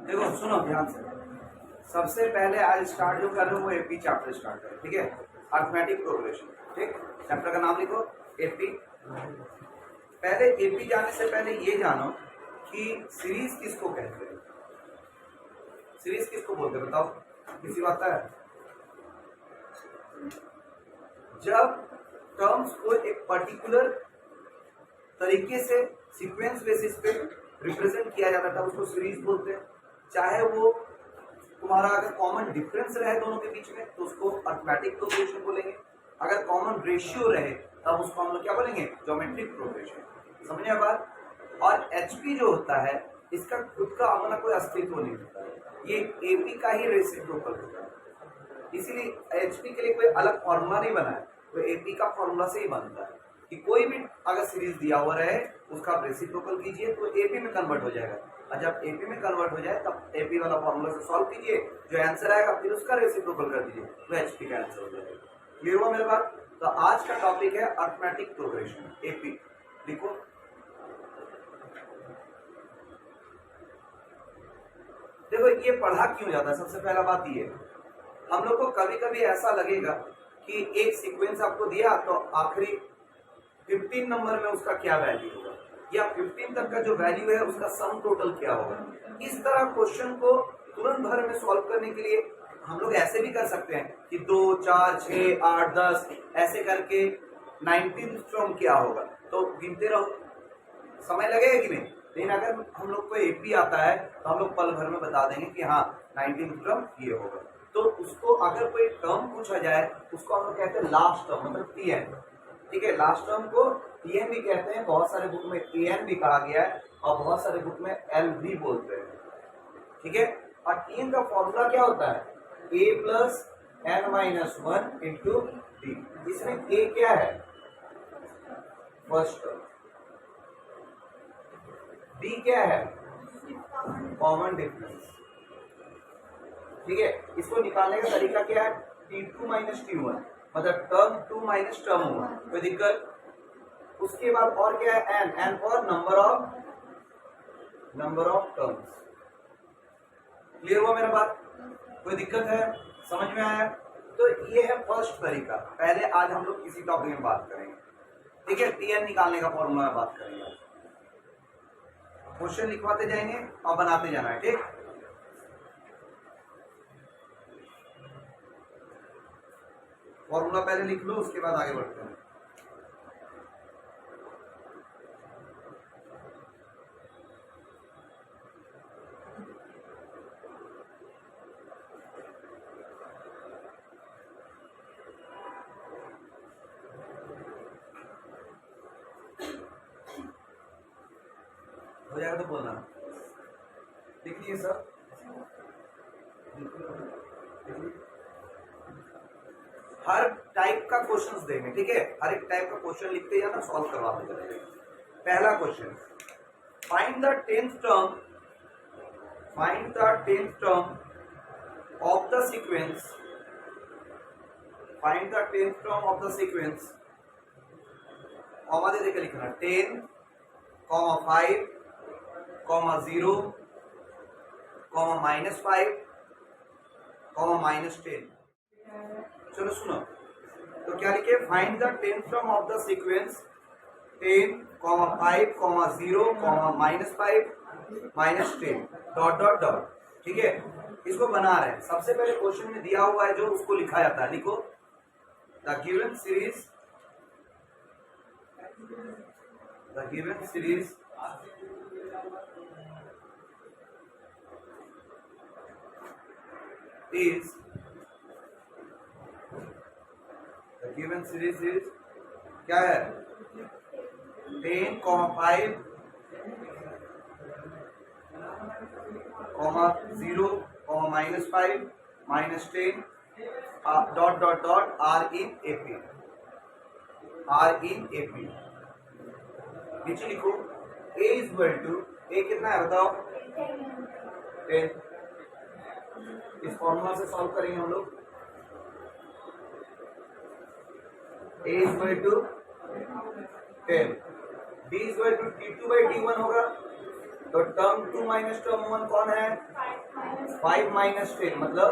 देखो सुनो ध्यान से। सबसे पहले आज स्टार्ट जो कर रहे हो वो एपी चैप्टर स्टार्ट करें, ठीक है। अर्थमेटिक प्रोग्रेशन, ठीक। चैप्टर का नाम लिखो एपी। पहले एपी जाने से पहले ये जानो कि सीरीज किसको कहते हैं। सीरीज किसको बोलते हैं बताओ, किसी बात है। जब टर्म्स को एक पर्टिकुलर तरीके से सीक्वेंस बेसिस पे रिप्रेजेंट किया जाता था उसको सीरीज बोलते हैं। चाहे वो तुम्हारा अगर कॉमन डिफरेंस रहे दोनों के बीच में तो उसको अर्थमेटिक प्रोग्रेशन बोलेंगे। अगर कॉमन रेशियो रहे तब उसको हम लोग क्या बोलेंगे, ज्योमेट्रिक प्रोग्रेशन। समझे बात। और एचपी जो होता है इसका खुद का अपना कोई अस्तित्व नहीं होता है, ये एपी का ही रेसिप्रोकल होता है। इसीलिए एचपी के लिए कोई अलग फॉर्मूला नहीं बना है, तो एपी का फॉर्मूला से ही बनता है कि कोई भी अगर सीरीज दिया हुआ रहे उसका आप रेसिप्रोकल कीजिए तो एपी में कन्वर्ट हो जाएगा। और जब एपी में कन्वर्ट हो जाए तब एपी वाला फॉर्मूला से सॉल्व कीजिए, जो आंसर आएगा फिर उसका रेसिप्रोकल कर दीजिए तो एचपी का आंसर हो जाएगा। क्लियर हुआ मेरे बात। तो आज का टॉपिक है अर्थमेटिक प्रोग्रेशन, एपी। लिखो देखो ये पढ़ा क्यों जाता है। सबसे पहला बात ये, हम लोग को कभी कभी ऐसा लगेगा कि एक सीक्वेंस आपको दिया तो आखिरी 15 नंबर में उसका क्या वैल्यू होगा, या 15 तक का जो वैल्यू है उसका सम टोटल क्या होगा। इस तरह क्वेश्चन को तुरंत भर में सॉल्व करने के लिए हम लोग ऐसे भी कर सकते हैं कि 2, 4, 6, 8, 10 ऐसे करके 19th टर्म क्या होगा तो गिनते रहो, समय लगेगा कि नहीं। लेकिन अगर हम लोग को एपी आता है तो हम लोग पल भर में बता देंगे कि हाँ 19th टर्म ये होगा। तो उसको अगर कोई टर्म पूछा जाए उसको हम लोग कहते हैं लास्ट टर्म, मतलब टीएन, ठीक है। लास्ट टर्म को टीएन भी कहते हैं, बहुत सारे बुक में टीएन भी कहा गया है और बहुत सारे बुक में एल भी बोलते हैं, ठीक है। और टीएन का फॉर्मूला क्या होता है, a plus n minus 1 into d. इसमें a क्या है, फर्स्ट टर्म, d क्या है, कॉमन डिफरेंस, ठीक है। इसको निकालने का तरीका क्या है, t2 माइनस t1, मतलब टर्म 2 माइनस टर्म 1, कोई दिक्कत। उसके बाद और क्या है, n for number of terms. Clear हुआ मेरा बात, कोई दिक्कत है, समझ में आया। तो ये है फर्स्ट तरीका। पहले आज हम लोग किसी टॉपिक में बात करेंगे, ठीक है। टीएन निकालने का फॉर्मूला में बात करेंगे। क्वेश्चन लिखवाते जाएंगे और बनाते जाना है, ठीक। फॉर्मूला पहले लिख लो उसके बाद आगे बढ़ते हैं। हो जाएगा तो बोलना, लिख लिए सब। हर टाइप का क्वेश्चंस देंगे, ठीक है। हर एक टाइप का क्वेश्चन लिखते जाना, सॉल्व करवाते जाना। पहला question, find the 10th term of the sequence. Find the 10th term of the sequence, comma दे देकर लिखना 10, 5, 0, -5, -10। चलो सुनो, तो क्या लिखे, find the 10th term of the sequence 10, 5, 0, -5, -10 dot dot dot, ठीक है। इसको बना रहे हैं। सबसे पहले क्वेश्चन में दिया हुआ है जो उसको लिखा जाता है, लिखो द गिवन सीरीज is क्या है, 10, 5, 0, -5, -10 dot dot dot are in AP. नीचे लिखो a is equal to, a कितना है बताओ, 10। इस फॉर्मूला से सॉल्व करेंगे हम लोग। a is equal to 10, b is equal to t2 by t1 होगा, तो टर्म 2 माइनस टर्म 1 कौन है? 5 माइनस 10 मतलब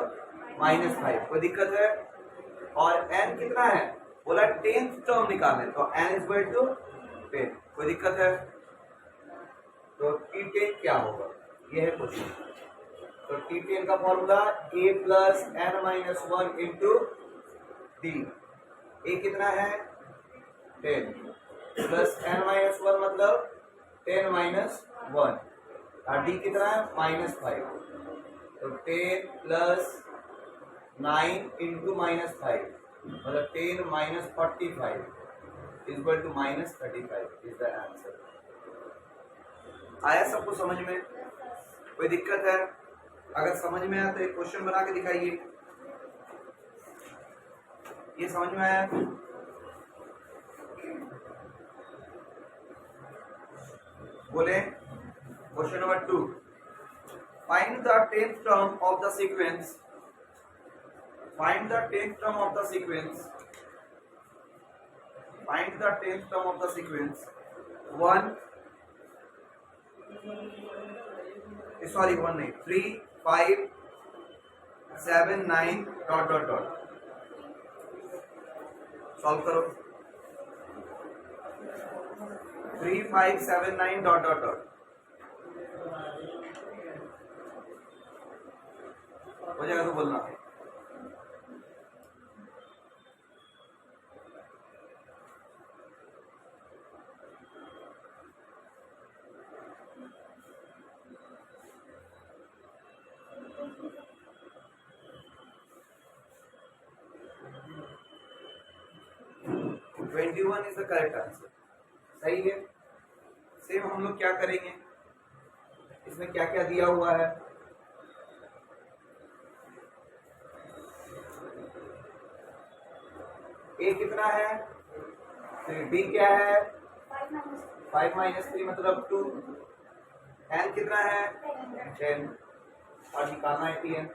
-5। कोई दिक्कत है? और n कितना है? बोला 10th टर्म निकालने, तो n इज इक्वल टू 10। कोई दिक्कत है? तो T10 क्या होगा, ये है क्वेश्चन। तो T10 का formula a plus n minus 1 into D. a कितना है? 10 प्लस n माइनस 1 मतलब 10 माइनस 1 और डी कितना है? -5। तो 10 प्लस 9 इंटू -5 मतलब 10 minus 45 is equal to -35 is the answer. आया सबको समझ में? कोई दिक्कत है? अगर समझ में आया तो एक क्वेश्चन बना के दिखाइए। ये समझ में आया? बोले question number 2, find the 10th term of the sequence. Find the 10th term of the sequence. Find the 10th term of the sequence. 1 नहीं, 3 5 7 9 डॉट डॉट डॉट। सॉल्व करो। 3 5 7 9 डॉट डॉट डॉट। हो जाएगा तो बोलना। One is the correct answer. सही है। Same हम लोग क्या करेंगे, इसमें क्या क्या दिया हुआ है? ए कितना है? फिर बी क्या है? 5 माइनस 3 मतलब 2। एन कितना है? 10 और निकालना है टी एन।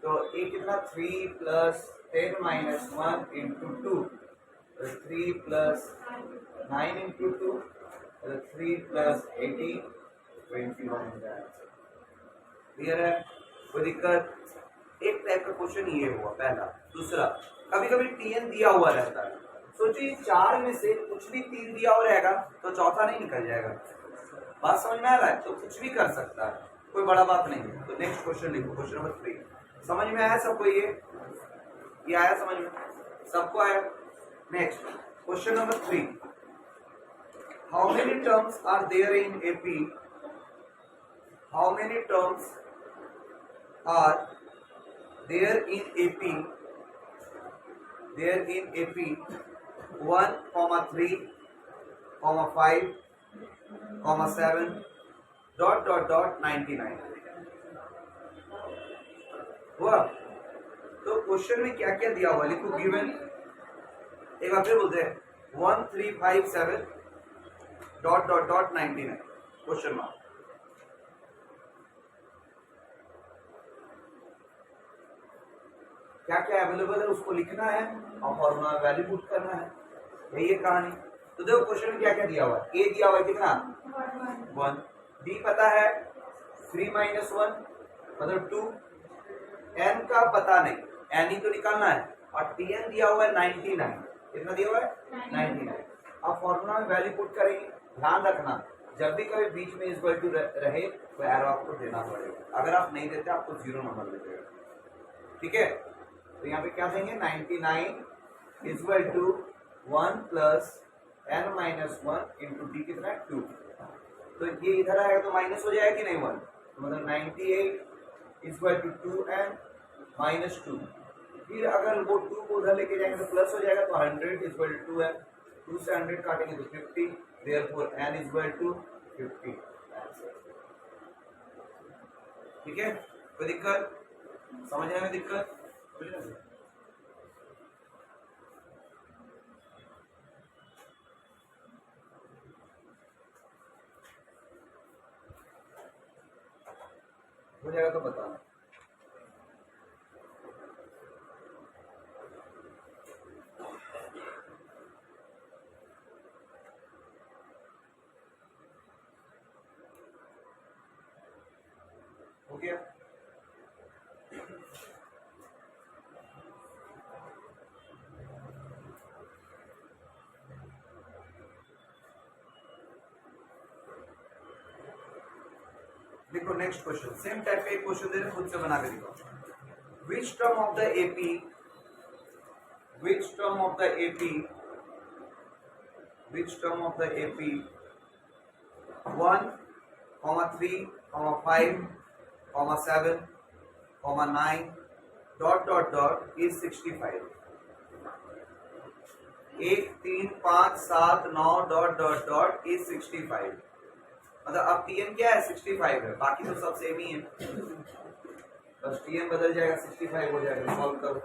तो ए कितना? 3 plus 10 minus 1 into 2, 3 plus 9 into 2, 3 plus 18 21 का आंसर। क्लियर है? कोई दिक्कत? एक टाइप का क्वेश्चन ये हुआ पहला। दूसरा, कभी कभी टीएन दिया हुआ रहता है, सोचिए 4 में से कुछ भी 3 दिया हुआ रहेगा तो चौथा नहीं निकल जाएगा। बात समझ में आ रहा है? तो कुछ भी कर सकता है, कोई बड़ा बात नहीं है। तो नेक्स्ट क्वेश्चन लिखो, क्वेश्चन नंबर 3। समझ में आया सबको? ये आया समझ में? सबको आया? Next question number 3, how many terms are there in AP? How many terms are there in AP? There in AP 1, 3, 5, 7 dot dot dot 99 हुआ। तो क्वेश्चन में क्या क्या दिया हुआ लिखो। गिवन, एक बार फिर बोलते हैं, 1 3 5 7 dot dot dot 99 question mark. क्या क्या अवेलेबल है उसको लिखना है और फॉर्मूला वैल्यू पुट करना है। यही है कहानी। तो देखो क्वेश्चन में क्या क्या दिया हुआ है। ए दिया हुआ है कितना? 1। डी पता है 3 माइनस 1 मतलब 2। एन का पता नहीं, एन ही तो निकालना है। और टी एन दिया हुआ है 99। कितना दिया हुआ है? 99। अब फॉर्मूला में वैल्यू पुट करेंगे। ध्यान रखना, जब भी कभी बीच में इक्वल टू रहे तो एरो आपको देना पड़ेगा। अगर आप नहीं देते आपको 0 नंबर मिलेगा। ठीक है? तो यहाँ पे क्या देंगे? 99 equal to 1 plus n minus 1 into d कितना है? 2। तो ये इधर आएगा तो माइनस हो जाएगा कि नहीं 1, तो मतलब 98 इक्वल टू 2n माइनस 2। फिर अगर वो 2 को उधर लेके जाएंगे तो प्लस हो जाएगा, तो 100 इक्वल टू 2n। 2 से 100 काटेंगे तो 50, देयरफॉर n इक्वल टू 50। ठीक है? कोई दिक्कत? समझने में दिक्कत? हो जाएगा तो बताना। गया। देखो नेक्स्ट क्वेश्चन, सेम टाइप का एक क्वेश्चन दे रहे, खुद से बना के दिखाओ। Which term of the AP, which term of the AP, which term of the AP 1, 3, 5, 7, 9 is 65। 1, 3, 5, 7, 9 is 65। मतलब अब TN क्या है, 65 है, बाकी तो सब सेम ही है, बस TN बदल जाएगा, 65 हो जाएगा। सॉल्व करो।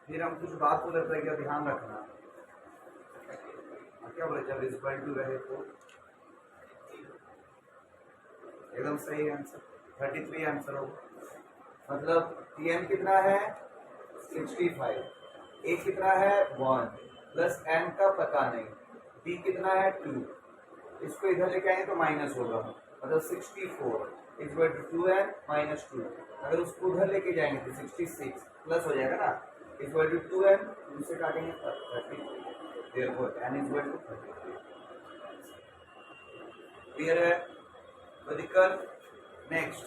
फिर हम कुछ बात को लगता है क्या ध्यान रखना, क्या बोले, जब इक्वल टू रहे तो एकदम सही आंसर 33 आंसर होगा। मतलब TN कितना है 65, A कितना है 1 प्लस N का पता नहीं, D कितना है 2, इसको इधर लेके आएंगे तो माइनस होगा, मतलब 64 इक्वल टू 2N माइनस 2। अगर उसको उधर लेके जाएंगे तो 66 प्लस हो जाएगा ना, इक्वल टू 2N, दूसरे काटेंगे 33, therefore N equal to 33। Clear है? तो दिक्कत नेक्स्ट,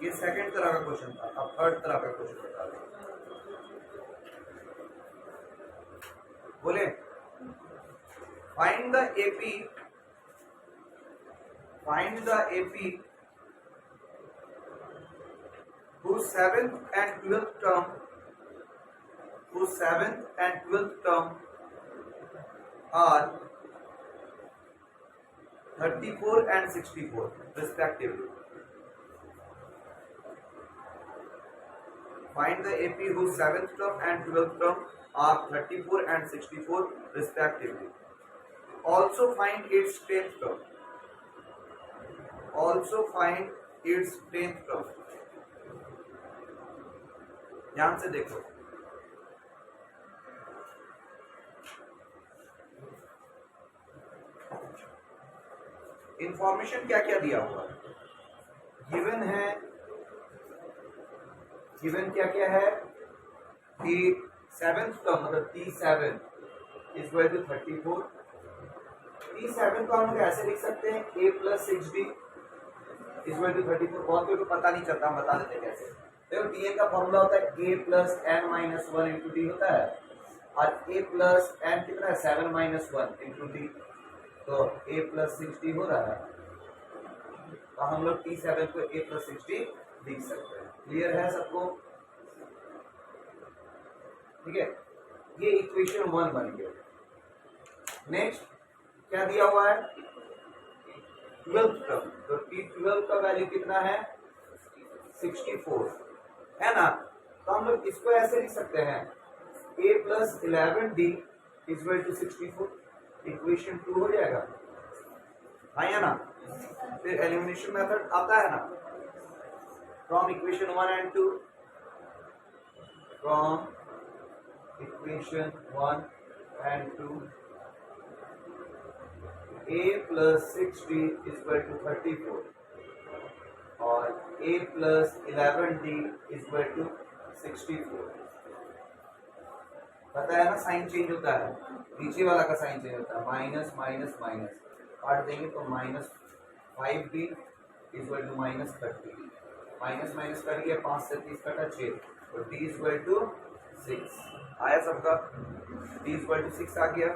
ये सेकंड तरह का क्वेश्चन था, अब थर्ड तरह का क्वेश्चन बता दें। बोले find the AP, find the AP whose 7th and 12th term, whose 7th and 12th term are 34 and 64 respectively. Find the AP whose 7th term and 12th term are 34 and 64 respectively. Also find its 10th term. Also find its 10th term. ध्यान से देखो, information क्या क्या दिया हुआ है, given है, given क्या क्या है कि 7th टर्म मतलब T7 इक्वल टू 34। T7 को हम ऐसे लिख सकते हैं A plus 6D equal to 34। बहुत लोगों को पता नहीं चलता, हम बता देते कैसे। देखो TN का फॉर्मूला होता है A plus N minus 1 into D होता है, और A प्लस N कितना है 7 माइनस 1 इंटू D, तो A प्लस 6D हो रहा है, तो हम लोग T7 को A प्लस 6D लिख सकते हैं। क्लियर है सबको? ठीक है, ये इक्वेशन 1 बन गया। नेक्स्ट क्या दिया हुआ है 12th टर्म, तो T12 का वैल्यू कितना है 64 है ना, तो हम लोग इसको ऐसे लिख सकते हैं A plus 11D equal to 64, equation 2 हो जाएगा, है ना। फिर एलिमिनेशन मेथड आता है ना, from equation 1 and 2, from equation 1 and 2 A plus 6D equal to 34 और A plus 11D equal to 64। पता है ना, साइन चेंज होता है, नीचे वाला का साइन चेंज होता है, माइनस माइनस माइनस, काट देंगे तो minus 5D equal to minus 30, minus minus कट गया, 5 से 30 कटा 6, तो D इक्वल टू 6 आया सबका, D इक्वल टू 6 आ गया।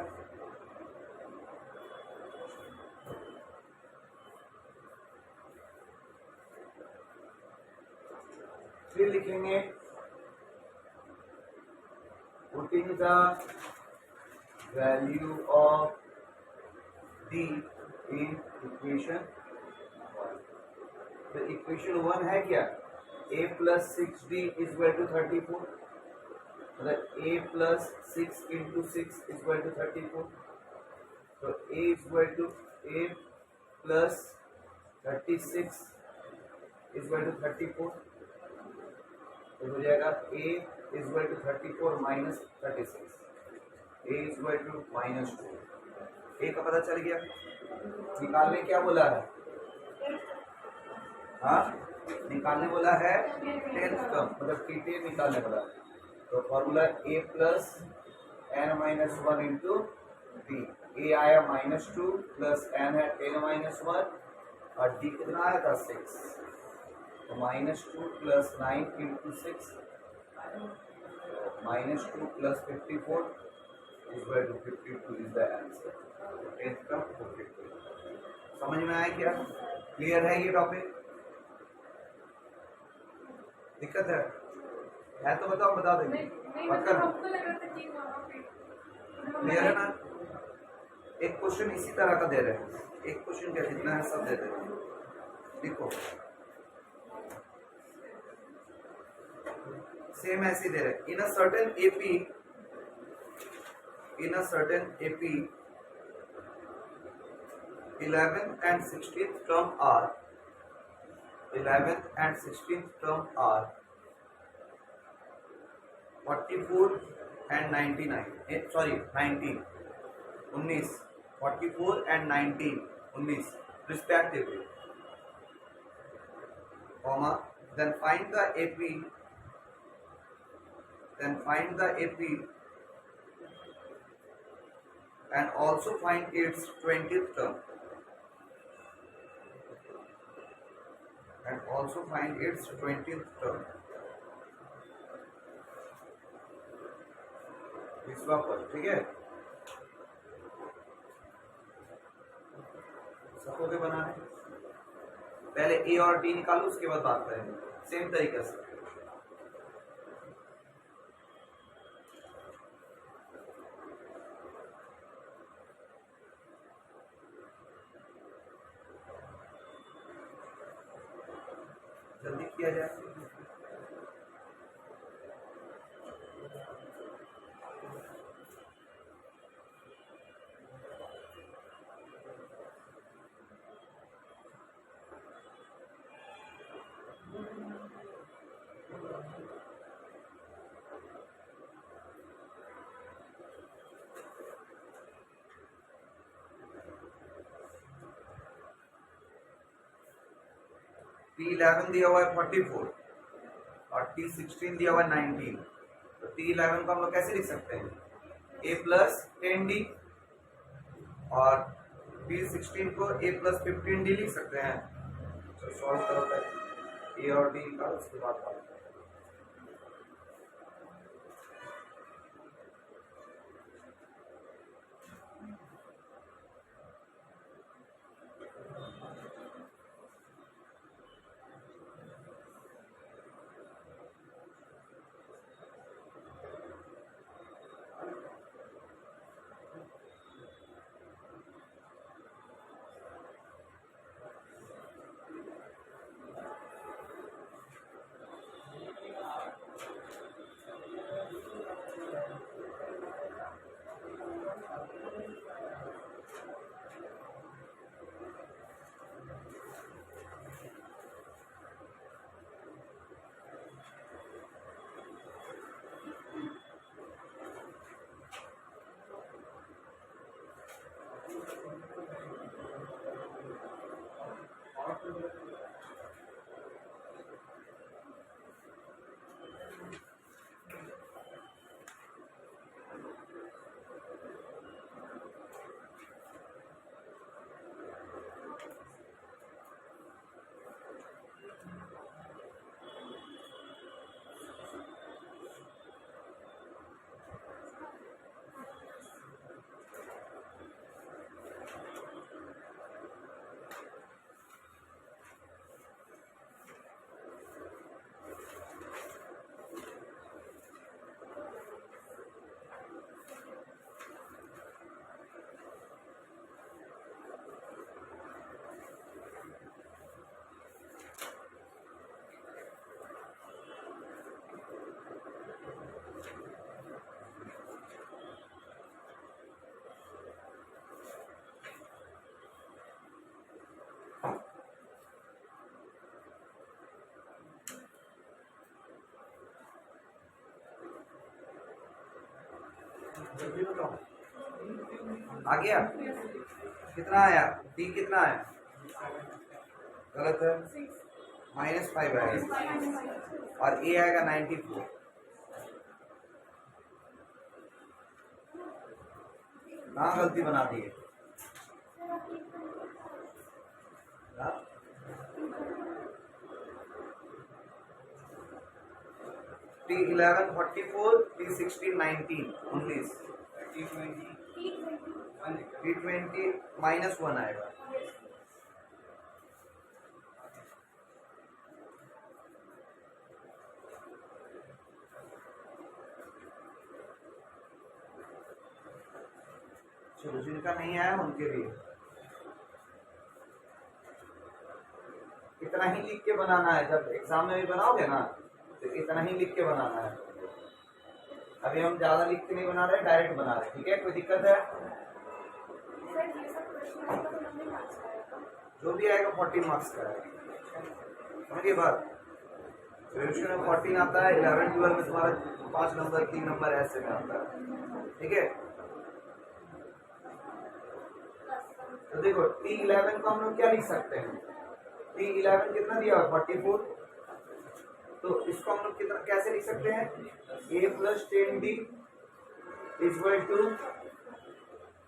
फिर लिखेंगे putting the value of D in equation 1। तो इक्वेशन 1 है क्या a plus 6d is equal to 34, मतलब a plus 6 into 6 is equal to 34, तो a is equal to a plus 36 is equal to 34, तो हो जाएगा a is equal to 34 minus 36, a is equal to -2, a का पता चल गया। निकालने क्या बोला है, हाँ निकालने बोला है 10th टर्म, मतलब टी निकालने बोला, तो formula a plus n minus 1 into D, A आया -2 प्लस n है 10 माइनस 1 और डी कितना आया था 6, तो -2 plus 9 into 6 -2 plus 54 is equal to 52 is the answer. 10th term 52। समझ में आया क्या, क्लियर है ये टॉपिक, दिक्कत है तो बताओ, बता देंगे पक्का, क्लियर है ना। एक क्वेश्चन इसी तरह का दे रहे हैं, एक क्वेश्चन क्या कितना है सब दे रहे हैं, देखो सेम ऐसे दे रहे हैं, in a certain AP 11th and 16th term are 11th and 16th term are 44 and 99, sorry 19 44 and 19 respectively, comma, then find the AP and also find its 20th term, and also find its 20th term। इसका पर ठीक है, सबको के बनाने पहले ए और D निकालो, उसके बाद बात करेंगे सेम तरीके से। जल्दी किया जाए, T11 दिया हुआ है 44 और T16 दिया हुआ है 19, तो T11 को हम लोग कैसे लिख सकते हैं, a प्लस 10d और T16 को a प्लस 15d लिख सकते हैं। तो सॉल्व करो पहले a और d का, उसके बाद बात करें। जल्दी बताओ, आ गया? कितना आया? टी कितना है? गलत है, -5 आएगा और ए आएगा 94। कहाँ गलती बना दी है? T11 44, T16 19 19, T20 -1 आएगा। चलो जिनका नहीं आया उनके लिए इतना ही लिख के बनाना है। जब एग्जाम में भी बनाओगे ना तो इतना ही लिख के बनाना है। अभी हम ज्यादा लिख के नहीं बना रहे, डायरेक्ट बना रहे, ठीक है? कोई दिक्कत है? जो भी आएगा 14 मार्क्स का है, समझिए बात। ग्रेजुएशन में 14 आता है, 11 12 में तुम्हारा 5 नंबर 3 नंबर ऐसे में आता है, ठीक है? तो देखो T11 को हम लोग क्या लिख सकते हैं? T11 कितना दिया हुआ? 44। तो इसको हम लोग कितना कैसे लिख सकते हैं? A + 10D =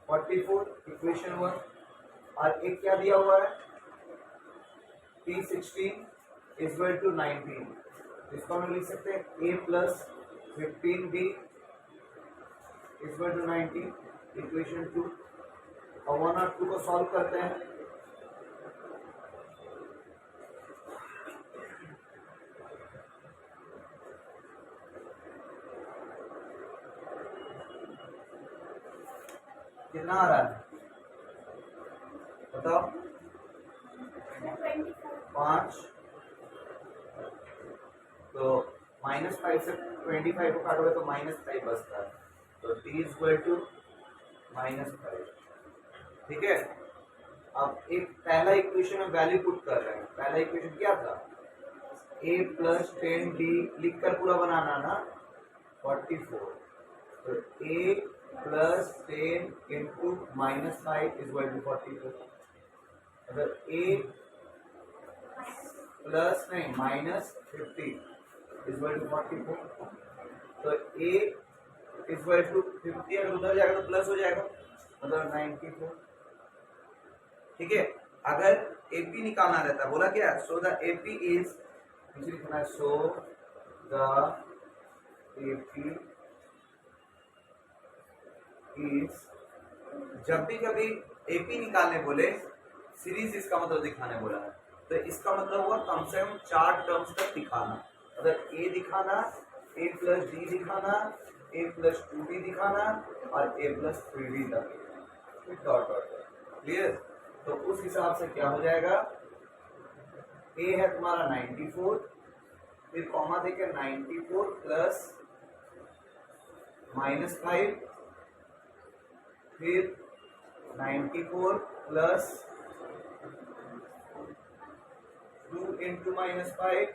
44, equation 1। और एक क्या दिया हुआ है? T16 = 19। इसको हम लिख सकते हैं A + 15D = 19, इक्वेशन 2। और 1 और 2 को सॉल्व करते हैं। कितना आ रहा है बताओ? 5। तो -5 से 25 को काटोगे तो -5 बचता है। तो t = -5, ठीक है? अब एक पहला इक्वेशन में वैल्यू पुट कर रहे हैं। पहला इक्वेशन क्या था? A + 10D लिखकर पूरा बनाना ना, 44। तो A + 10 × -5 = 44। अगर A प्लस नहीं -50 = 44, तो A = 50 अगर उधर जाएगा तो प्लस हो जाएगा, मतलब 94, ठीक है? अगर AP निकालना रहता, बोला क्या? सो द AP इज, लिखना है सो द AP इज। जब भी कभी AP निकालने बोले, सीरीज इसका मतलब दिखाने बोला है, तो इसका मतलब हुआ कम से कम 4 टर्म्स तक दिखाना। अगर A दिखाना, A + D दिखाना, A + 2D दिखाना और A + 3D तक, डॉट डॉट। क्लियर? तो उस हिसाब से क्या हो जाएगा? A है तुम्हारा 94, फिर कॉमा देके 94 + -5, फिर 94 + 2 × -5,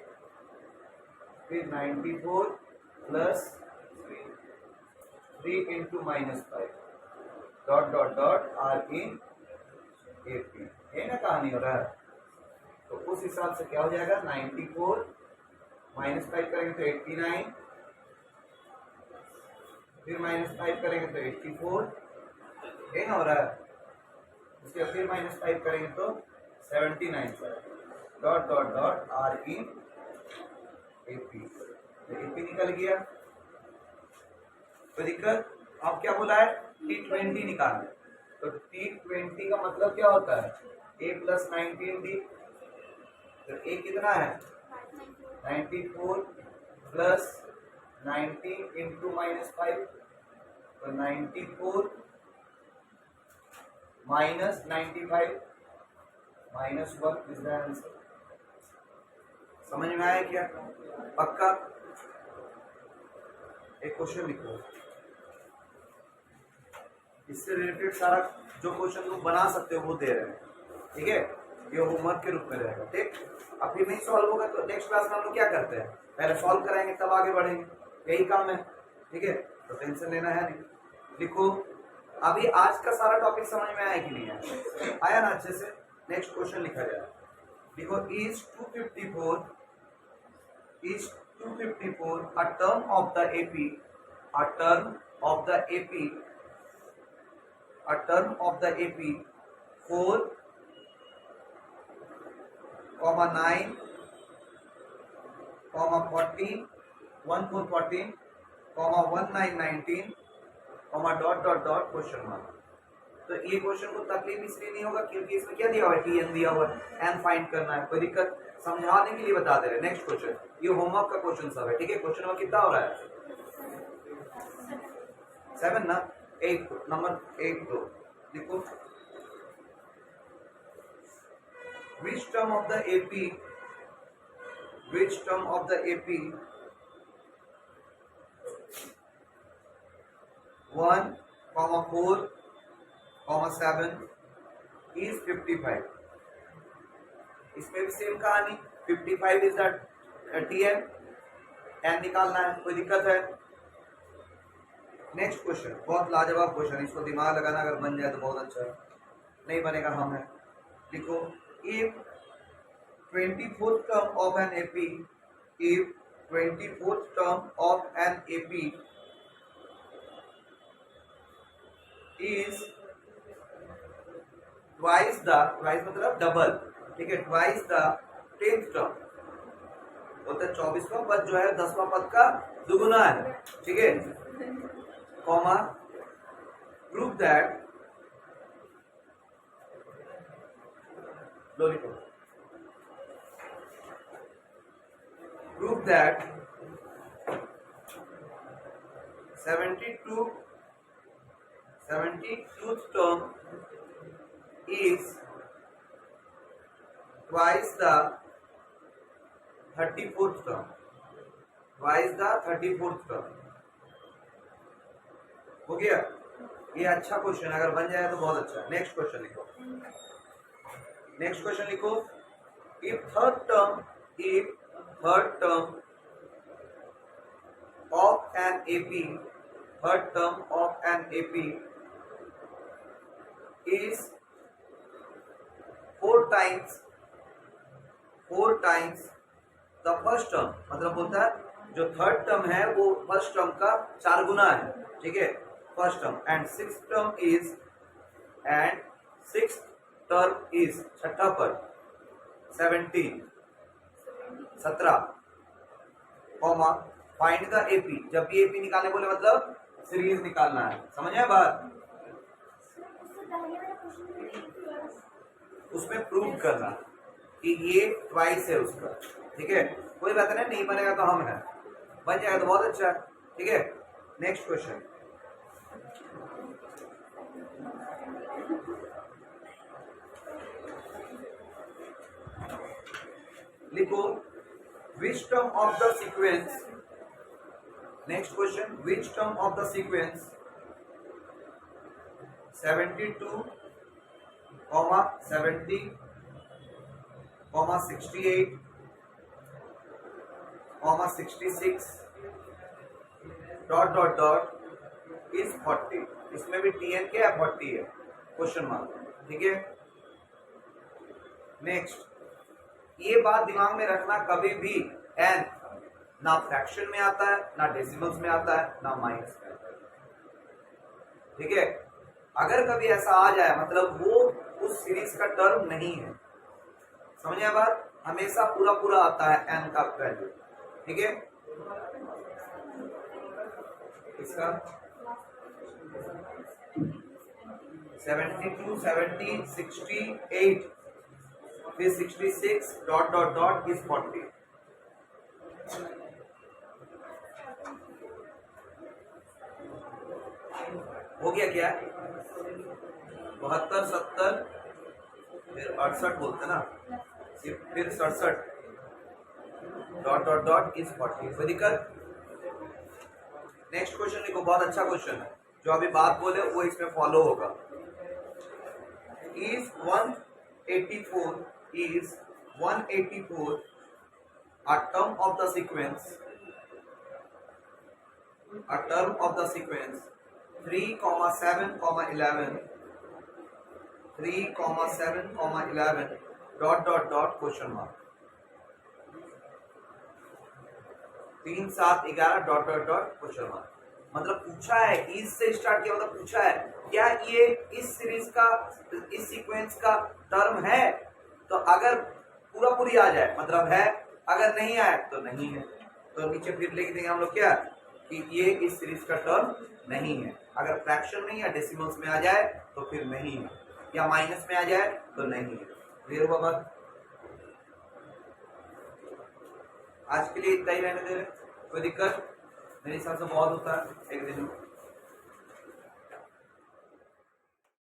फिर 94 + 3 × -5, dot dot dot R in AP। ये ना कहानी हो रहा है। तो उस हिसाब से क्या हो जाएगा? 94 -5 करेंगे तो 89, फिर -5 करेंगे तो 84, ये ना हो रहा है। उसके फिर -5 करेंगे तो 79, dot dot dot R in AP। तो AP निकल गया, कोई दिक्कत? अब क्या बोला है? T20 निकालना। तो T20 का मतलब क्या होता है? A + 19D। तो A कितना है? 94 + 19 × -5, तो 94 -95 -1 इज द आंसर। समझ में आया क्या? पक्का? एक क्वेश्चन लिखो, इससे रिलेटेड सारा जो क्वेश्चन तुम बना सकते हो वो दे रहे हैं, ठीक है? ये होमवर्क के रूप में रहेगा, ठीक? अब फिर नहीं सॉल्व होगा तो नेक्स्ट क्लास में हम लोग क्या करते हैं? पहले सॉल्व कराएंगे तब आगे बढ़ेंगे, यही काम है, ठीक है? तो टेंशन लेना है नहीं। लिखो। अभी आज का सारा टॉपिक समझ में आया कि नहीं आया? आया ना अच्छे से? नेक्स्ट क्वेश्चन लिखा जाए। देखो, is 254 a term of the AP, a term of the AP, a term of the AP 4, 9, 14, 1 4 14, 1 9 19, dot question mark. तो ये क्वेश्चन को तकलीफ इसलिए नहीं होगा क्योंकि इसमें क्या दिया हुआ है, टी एन दिया हुआ है, एन फाइंड करना है। कोई दिक्कत? समझाने के लिए बता दे रहे। नेक्स्ट क्वेश्चन, ये होमवर्क का क्वेश्चन सब है, ठीक है। क्वेश्चन नंबर कितना हो रहा है? 7 ना? 8 नंबर 8 दो देखो। Which term of the AP 1, 4, 7 is 55। इसमें भी सेम कहानी, 55 इज द टीएन, एन निकालना है। कोई दिक्कत है? नेक्स्ट क्वेश्चन, बहुत लाजवाब क्वेश्चन, इसको दिमाग लगाना, अगर बन जाए तो बहुत अच्छा है, नहीं बनेगा हम है। लिखो, if 24th term of an AP, if 24th term of an AP is twice the, twice मतलब डबल, ठीक है, ट्वाइस द 10th टर्म, बोलते 24वां पद जो है 10वां पद का दुगुना है, ठीक है। कॉमा, प्रूव दैट, लो लिखो, prove that 72th term is twice the 34th term, twice the 34th term। हो गया? ये अच्छा क्वेश्चन, अगर बन जाए तो बहुत अच्छा। नेक्स्ट क्वेश्चन लिखो, नेक्स्ट क्वेश्चन लिखो। If third term of an AP, third term of an AP is 4 times the first term, मतलब बोलता है जो थर्ड टर्म है वो फर्स्ट टर्म का 4 गुना है, ठीक है, first term. And sixth term is छठा पर 17 कॉमा, फाइंड द एपी। जब भी एपी निकालने बोले मतलब सीरीज निकालना है, समझ आए बात? उसमें प्रूव करना कि ये ट्वाइस है उसका, ठीक है। कोई बात नहीं बनेगा तो हम है, बन जाएगा तो बहुत अच्छा, ठीक है। नेक्स्ट क्वेश्चन, लिखो, which term of the sequence, next question, which term of the sequence 72, 70, 68, 66 dot is 40। इसमें भी टीएन क्या है? 40 है, क्वेश्चन मार्क, ठीक है। नेक्स्ट, ये बात दिमाग में रखना, कभी भी एन ना फ्रैक्शन में आता है, ना डेसिमल्स में आता है, ना माइनस में आता है, ठीक है। अगर कभी ऐसा आ जाए मतलब वो उस सीरीज का टर्म नहीं है, समझ आया बात? हमेशा पूरा आता है एन का वैल्यू, ठीक है। इसका 72, 70, 68 फिर 66 डॉट इज 40। हो गया क्या? 72, 70 फिर 68 बोलते ना, फिर 67 डॉट इज 40। कोई दिक्कत? नेक्स्ट क्वेश्चन लिखो, बहुत अच्छा क्वेश्चन है, जो अभी बात बोले वो इसमें फॉलो होगा। Is 184 a term of the sequence 3,7,11 3,7,11 dot dot dot question mark 3, 7, 11 dot dot dot question mark. मतलब पूछा है, इज से स्टार्ट किया, मतलब पूछा है क्या ये इस सीरीज का, इस सीक्वेंस का टर्म है। तो अगर पूरा पूरी आ जाए मतलब है, अगर नहीं आए तो नहीं है। तो नीचे फिर लिख देंगे हम लोग क्या कि ये इस सीरीज का टर्म नहीं है। अगर फ्रैक्शन में या डेसिमल्स में आ जाए तो फिर नहीं है, या माइनस में आ जाए तो नहीं है। क्लियर हुआ बात? आज के लिए इतना ही रहने दे रहे, कोई दिक्कत? मेरे हिसाब से बहुत होता है एक दिन में।